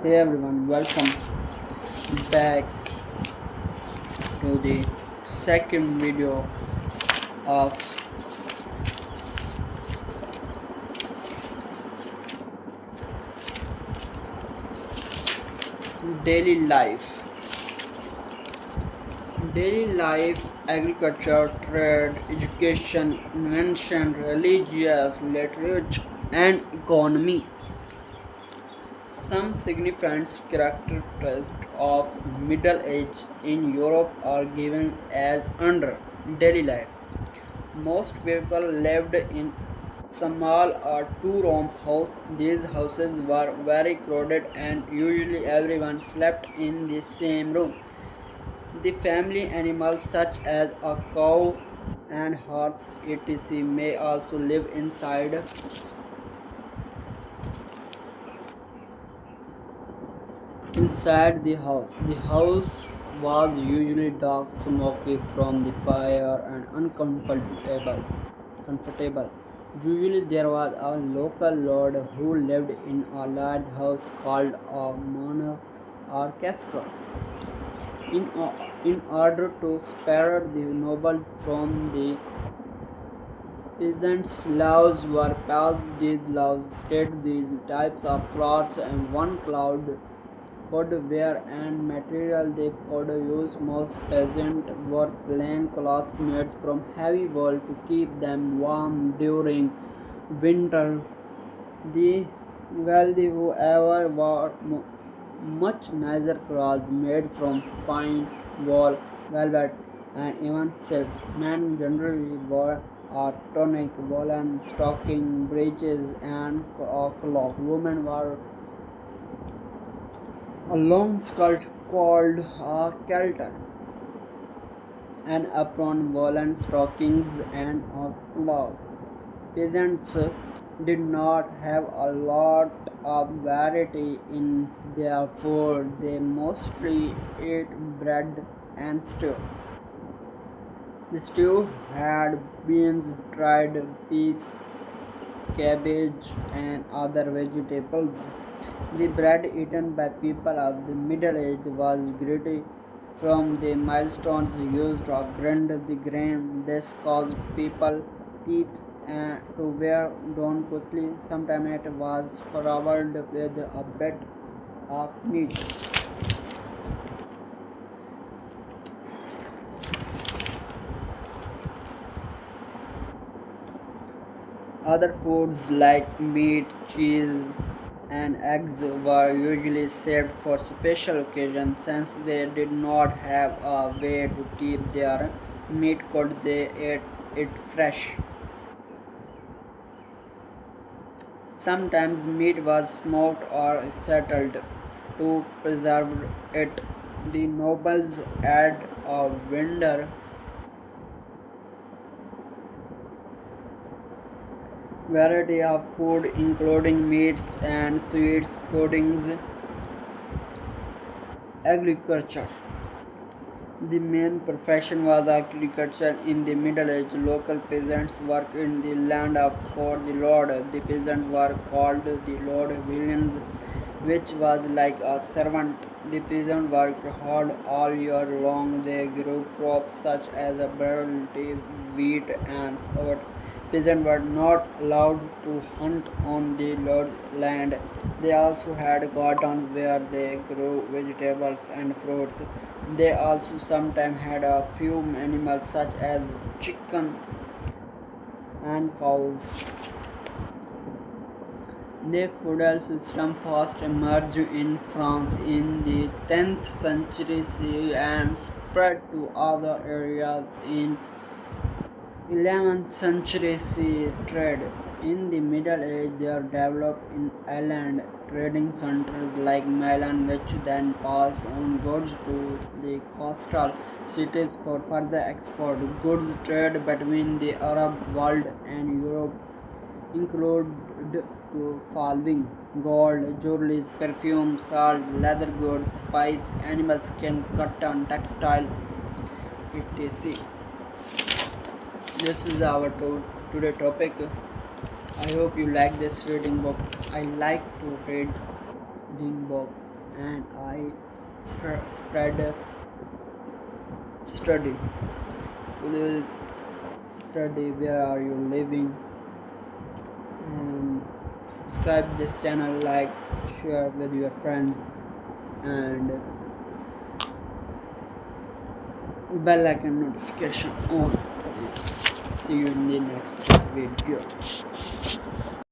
Hey everyone, welcome back to the second video of daily life. Daily life, agriculture, trade, education, invention, religious, literature, and economy. Some significant characteristics of Middle Age in Europe are given as under daily life. Most people lived in small or two-room house. These houses were very crowded and usually everyone slept in the same room. The family animals such as a cow and horse etc. may also live inside the house. The house was usually dark, smoky from the fire, and uncomfortable. Comfortable. Usually, there was a local lord who lived in a large house called a manor or castle. In order to spare the nobles from the peasants, laws were passed. These laws stated the types of clothes and one cloth could wear and material they could use. Most peasants wore plain clothes made from heavy wool to keep them warm during winter. The wealthy, whoever wore much nicer clothes made from fine wool, velvet, and even silk. Men generally wore a tunic, woolen stocking, breeches, and a cloak. Women wore a long skirt called a kilter, an apron, woolen stockings, and a cloak. Peasants did not have a lot of variety in their food. They mostly ate bread and stew. The stew had beans, dried peas, cabbage, and other vegetables. The bread eaten by people of the Middle Age was gritty from the milestones used to grind the grain. This caused people teeth to wear down quickly. Sometimes it was flavored with a bit of meat. Other foods like meat, cheese, and eggs were usually saved for special occasions since they did not have a way to keep their meat could they eat it fresh. Sometimes meat was smoked or settled to preserve it. The nobles had a variety of food including meats and sweets, puddings, agriculture. The main profession was agriculture in the Middle Age. Local peasants worked in the land for the Lord. The peasants were called the Lord Villains, which was like a servant. The peasants worked hard all year long. They grew crops such as barley, wheat, and oats. Peasants were not allowed to hunt on the Lord's land. They also had gardens where they grew vegetables and fruits. They also sometimes had a few animals such as chicken and cows. The feudal system first emerged in France in the 10th century and spread to other areas in 11th century. Trade in the Middle Age there developed in island trading centers like Milan, which then passed on goods to the coastal cities for further export. Goods trade between the Arab world and Europe included to following gold, jewelry, perfume, salt, leather goods, spice, animal skins, cotton, textile, etc. This is our today topic. I hope you like this reading book. I like to reading book. and I spread study. Please study where are you living, and subscribe this channel, like, share with your friends, and bell icon notification on. This see you in the next video.